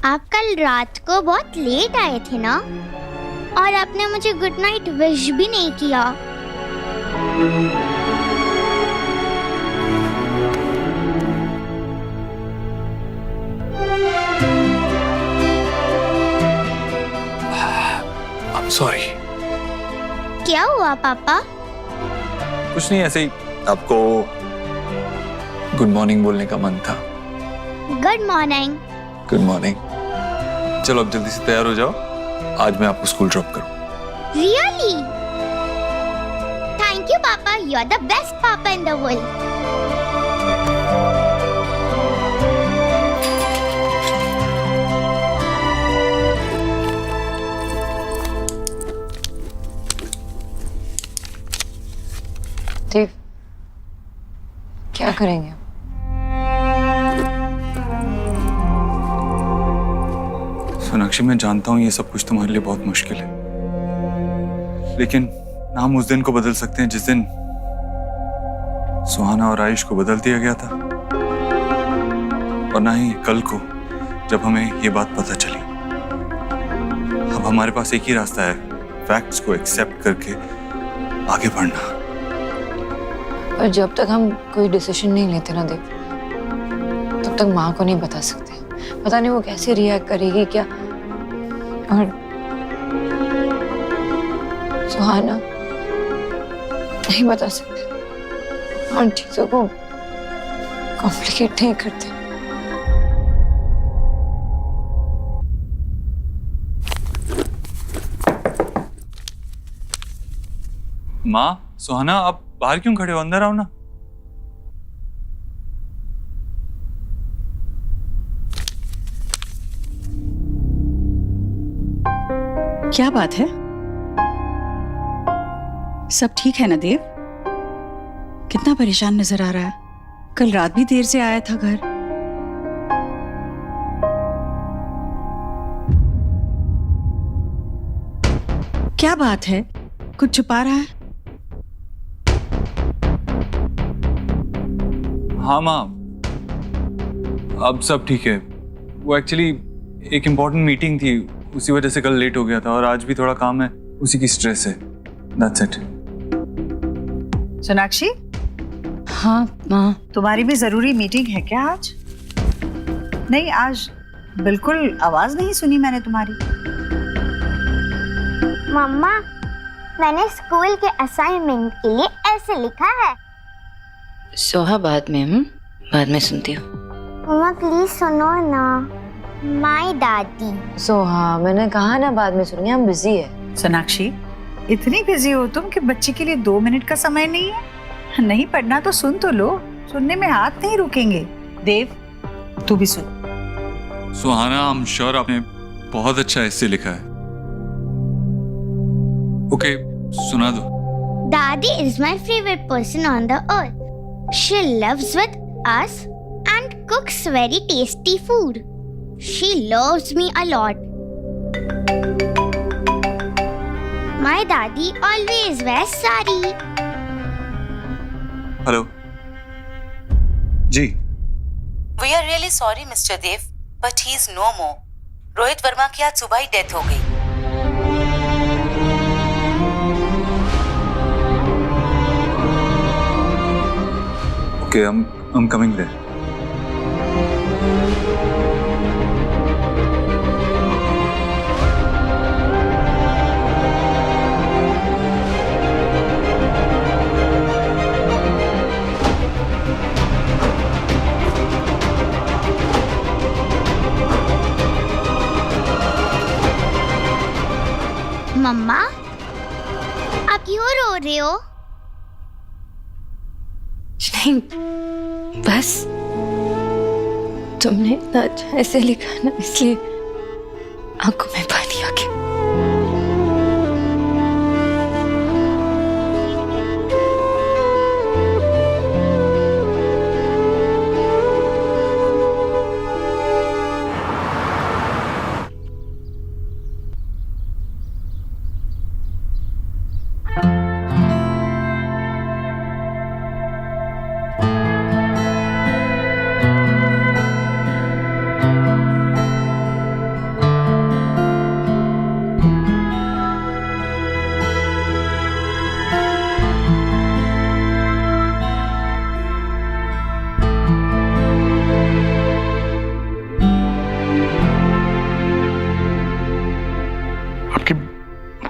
आप कल रात को बहुत लेट आए थे ना, और आपने मुझे गुड नाइट विश भी नहीं किया। I'm sorry. क्या हुआ पापा? कुछ नहीं, ऐसे ही आपको गुड मॉर्निंग बोलने का मन था। Good morning. Good morning. चलो अब जल्दी से तैयार हो जाओ, आज मैं आपको स्कूल ड्रॉप करूं। रियली? थैंक यू पापा, यू आर द बेस्ट पापा इन द वर्ल्ड। देव, क्या करेंगे? सोनाक्षी, मैं जानता हूँ ये सब कुछ तुम्हारे लिए बहुत मुश्किल है, लेकिन ना हम उस दिन को बदल सकते हैं जिस दिन सुहाना और आयुष को बदल दिया गया था, और ना ही कल को जब हमें ये बात पता चली। अब हमारे पास एक ही रास्ता है, फैक्ट्स को एक्सेप्ट करके आगे बढ़ना। और जब तक हम कोई डिसीजन नहीं लेते ना देव, तब तक माँ को नहीं बता सकते। पता नहीं वो कैसे रिएक्ट करेगी, क्या। और सुहाना नहीं बता सकते, और चीजों को कॉम्प्लिकेट नहीं करते। माँ, सुहाना, आप बाहर क्यों खड़े हो? अंदर आओ ना। क्या बात है? सब ठीक है ना देव? कितना परेशान नजर आ रहा है। कल रात भी देर से आया था घर। क्या बात है? कुछ छुपा रहा है? हाँ माँ, अब सब ठीक है। वो एक्चुअली एक इम्पोर्टेंट मीटिंग थी, उसी वजह से कल लेट हो गया था, और आज भी थोड़ा काम है, उसी की स्ट्रेस है। That's it. सोनाक्षी, हाँ माँ। तुम्हारी भी जरूरी मीटिंग है क्या आज? नहीं, आज बिल्कुल आवाज नहीं सुनी मैंने तुम्हारी। मम्मा, मैंने स्कूल के असाइनमेंट के लिए ऐसे लिखा है। सोहा, बाद में बाद में सुनती हूँ। मम्मा प्लीज सुनो ना। माय दादी। सोहा, मैंने कहा ना बाद में सुनेंगे, हम बिजी है। सोनाक्षी, इतनी बिजी हो तुम कि बच्चे के लिए 2 मिनट का समय नहीं है? नहीं पढ़ना तो सुन तो लो, सुनने में हाथ नहीं रुकेंगे। देव, तू भी सुन। सुहाना, आई एम श्योर आपने बहुत अच्छा ऐसे लिखा है। ओके, सुना दो। Daddy is my favorite person on the earth. She lives with us and cooks very tasty food. She loves me a lot. My daddy always wears sari. Hello जी। We are really sorry, Mr. Dev, but he is no more. Rohit Verma की आज सुबह ही death हो गई। Okay, I'm coming there. मम्मा, आप क्यों रो रहे हो? नहीं, बस तुमने इतना अच्छा ऐसे लिखा ना, इसलिए आंखों में पानी आ गया।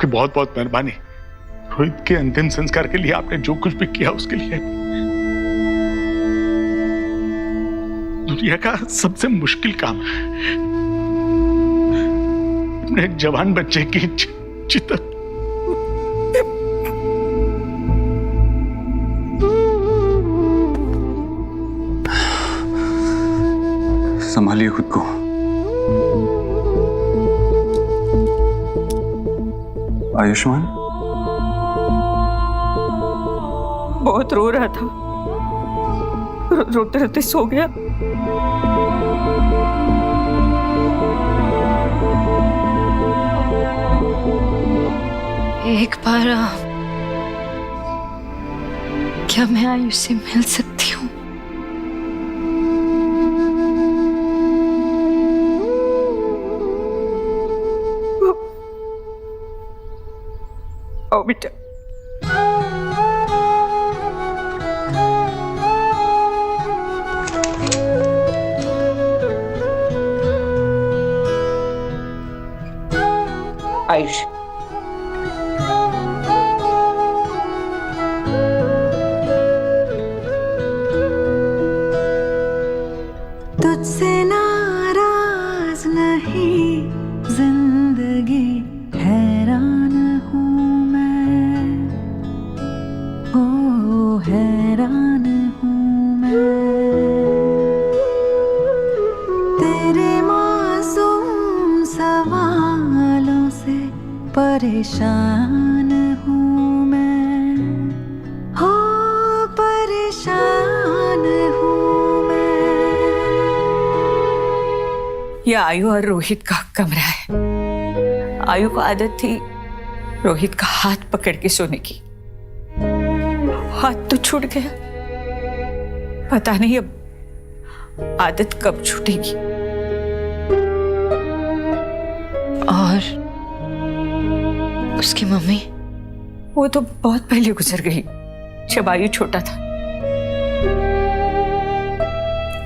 आपकी बहुत बहुत मेहरबानी। रोहित के अंतिम संस्कार के लिए आपने जो कुछ भी किया उसके लिए दुनिया का सबसे मुश्किल काम है अपने जवान बच्चे की चिता। संभालिए खुद को। आयुष्मान बहुत रो रहा था, रोते रोते सो गया। एक बार क्या मैं आयुष से मिल सकती हूँ? आओ बेटा। आयुष, तुझसे नाराज नहीं जिंदगी, हैरान हूँ मैं, ओ हैरान हूँ मैं, तेरे मासूम सवालों से परेशान हूँ मैं, हो परेशान हूँ मैं। ये आयु और रोहित का कमरा है। आयु को आदत थी रोहित का हाथ पकड़ के सोने की। हाथ तो छूट गया, पता नहीं अब आदत कब छूटेगी। और उसकी मम्मी? वो तो बहुत पहले गुजर गई, जब आयु छोटा था।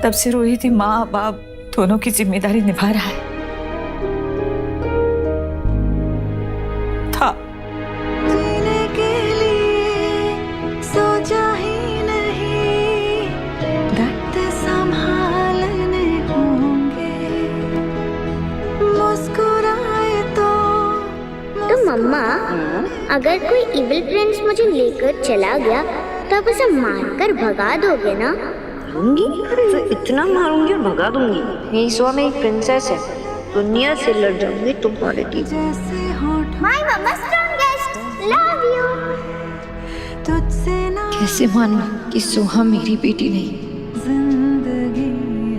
तब से रोहित ही माँ बाप दोनों की जिम्मेदारी निभा रहा है। था जीने के लिए सोचा ही नहीं, दर्द संभालने होंगे, मुस्कुराए तो मम्मा, अगर कोई इविल प्रिंस मुझे लेकर चला गया तो आप उसे मारकर भगा दोगे ना? तो इतना मारूंगी और भगा दूंगी। यही सो मेरी प्रिंसेस है, दुनिया से लड़ जाऊंगी तुम्हारे लिए। जैसे होठ my mamma strongest, love you. तुझसे ना कैसे मानूं कि सोहा मेरी बेटी नहीं? जिंदगी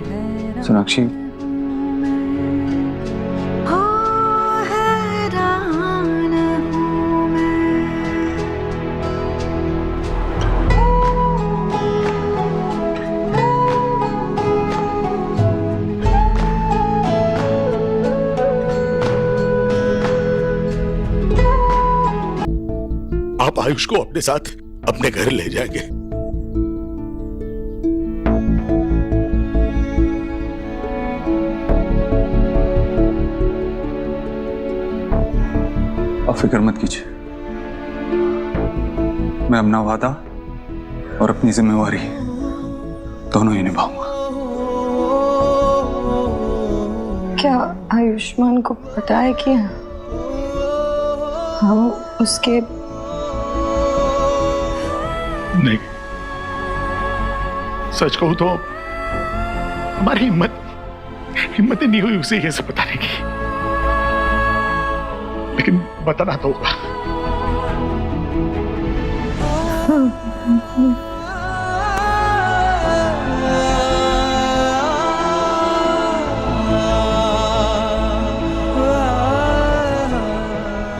है सोनाक्षी, हो हैरान हूँ मैं। आप आयुष को अपने साथ अपने घर ले जाएंगे। आप फिक्र मत कीजिए, मैं अपना वादा और अपनी जिम्मेवारी दोनों ही निभाऊंगा। क्या आयुष्मान को पता है कि हम उसके? नहीं, सच कहूं तो हमारी हिम्मत ही नहीं हुई उसे ये सब बताने की, लेकिन बताना तो होगा।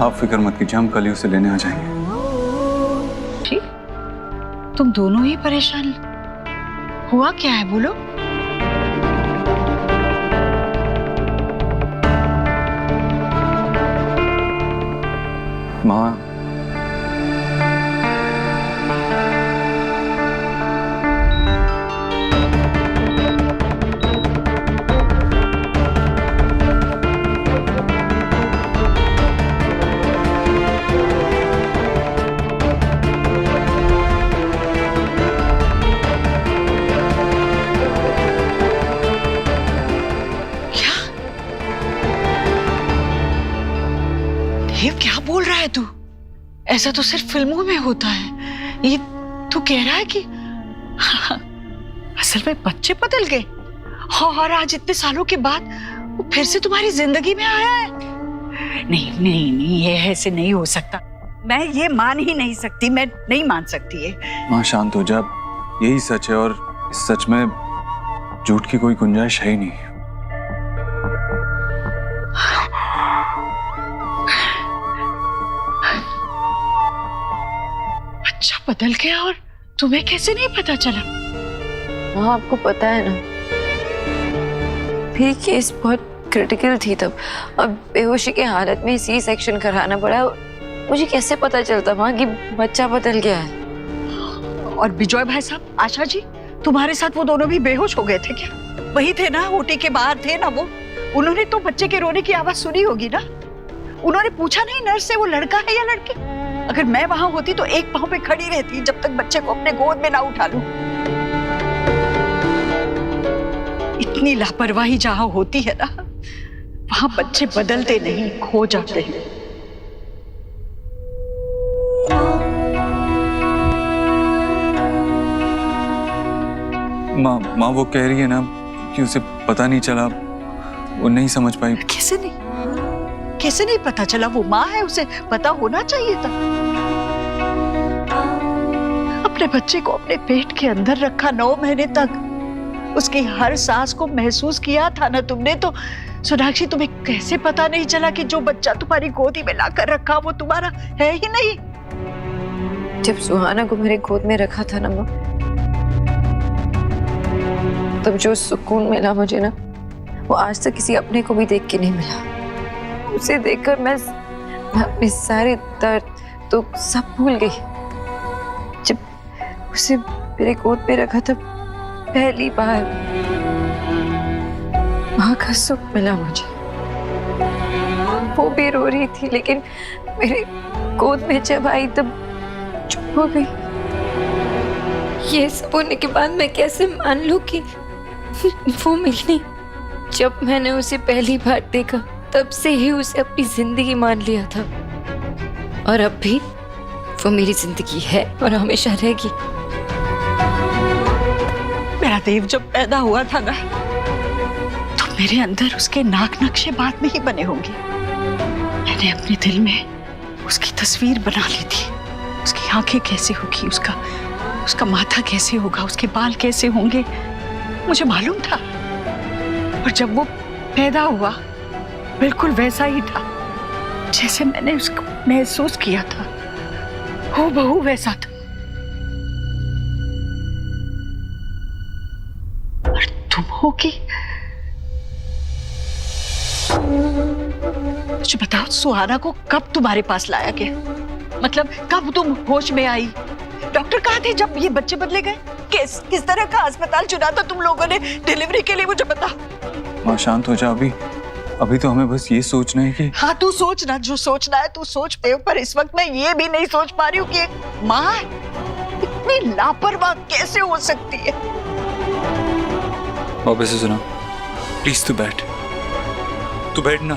आप फिक्र मत कीजिए, हम कल ही उसे लेने आ जाएंगे। तुम दोनों ही परेशान, हुआ क्या है बोलो? माँ, देव क्या बोल रहा है तू? ऐसा तो सिर्फ फिल्मों में होता है। ये तू कह रहा है कि असल में बच्चे बदल गए और आज इतने सालों के बाद वो फिर से तुम्हारी जिंदगी में आया है? नहीं नहीं नहीं, ये ऐसे नहीं हो सकता। मैं ये मान ही नहीं सकती, मैं नहीं मान सकती है। माँ शांत हो जा, यही सच है और इस सच में झूठ की कोई गुंजाइश है ही नहीं। बच्चा बदल गया और तुम्हें कैसे नहीं पता चला? हाँ, आपको पता है ना, मेरी केस बहुत क्रिटिकल थी तब। अब बेहोशी की हालत में सी सेक्शन कराना पड़ा। मुझे कैसे पता चलता माँ कि बच्चा बदल गया है? और विजय भाई साहब, आशा जी, तुम्हारे साथ वो दोनों भी बेहोश हो गए थे क्या? वही थे ना, ओटी के बाहर थे ना वो? उन्होंने तो बच्चे के रोने की आवाज सुनी होगी ना? उन्होंने पूछा नहीं नर्स से वो लड़का है या लड़की? अगर मैं वहां होती तो एक पांव पे खड़ी रहती जब तक बच्चे को अपने गोद में ना उठा लूं। इतनी लापरवाही जहां होती है ना, वहां बच्चे बदलते नहीं, खो जाते हैं। माँ वो कह रही है ना कि उसे पता नहीं चला, वो नहीं समझ पाई। कैसे नहीं पता चला? वो माँ है, उसे पता होना चाहिए था। अपने बच्चे को अपने पेट के अंदर रखा 9 महीने तक, उसकी हर सांस को महसूस किया था ना तुमने। तो सोनाक्षी, तुम्हें कैसे पता नहीं चला कि जो बच्चा तुम्हारी गोदी में लाकर रखा वो तुम्हारा है ही नहीं? जब सुहाना को मेरे गोद में रखा था ना माँ, तब जो सुकून मिला मुझे ना, वो आज तक किसी अपने को भी देख के नहीं मिला। उसे देखकर मैं अपने सारे दर्द तो सब भूल गई। जब उसे मेरे गोद में रखा था पहली बार, माँ का सुख मिला मुझे। वो भी रो रही थी, लेकिन मेरे गोद में जब आई तब चुप हो गई। ये सब होने के बाद मैं कैसे मान लूं कि वो मिलनी? जब मैंने उसे पहली बार देखा तब से ही उसे अपनी जिंदगी मान लिया था, और अब भी वो मेरी जिंदगी है और हमेशा रहेगी। मेरा देव जब पैदा हुआ था ना, तो मेरे अंदर उसके नाक नक्शे बाद में ही बने होंगे। मैंने अपने दिल में उसकी तस्वीर बना ली थी। उसकी आंखें कैसे होगी, उसका माथा कैसे होगा, उसके बाल कैसे होंगे, मुझे मालूम था। और जब वो पैदा हुआ, बिल्कुल वैसा ही था जैसे मैंने उसको महसूस किया था, हूबहू वैसा था। और तुम होगी? मुझे बताओ, सुहाना को कब तुम्हारे पास लाया गया? मतलब कब तुम होश में आई? डॉक्टर कहाँ थे जब ये बच्चे बदले गए? किस तरह का अस्पताल चुना था तुम लोगों ने डिलीवरी के लिए, मुझे बता। माँ शांत हो जा, अभी तो हमें बस ये सोचना है कि... हाँ, तू सोचना, जो सोचना है तू सोच पे, पर इस वक्त मैं ये भी नहीं सोच पा रही हूँ कि माँ इतनी लापरवाह कैसे हो सकती है। वापस से सुना, प्लीज तू बैठ ना।